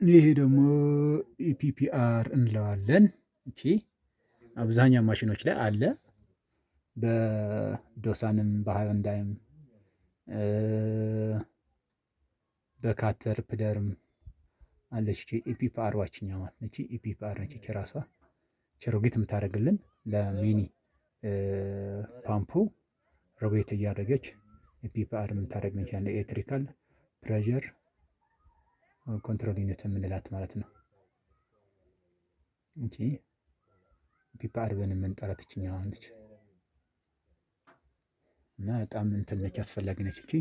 ይሄ ደግሞ ኢፒፒአር እንለዋለን። እቺ አብዛኛው ማሽኖች ላይ አለ። በዶሳንም በሃይንዳይም በካተር ፕለርም አለች። እቺ ኢፒፒአር ዋችኛዋ ማለት ነች። ኢፒፒአር ነች። እቺ ራሷ ሮጌት የምታደርግልን ለሚኒ ፓምፑ ሮጌት እያደረገች ኢፒፒአር የምታደርግ ነች። ያለ ኤሌክትሪካል ፕሬዠር ኮንትሮል ዩኒት የምንላት ማለት ነው። እንጂ ኢፒፒአር ብለን የምንጠራት ይችኛዋ ነች። እና በጣም እንትን ነች፣ አስፈላጊ ነች እቺ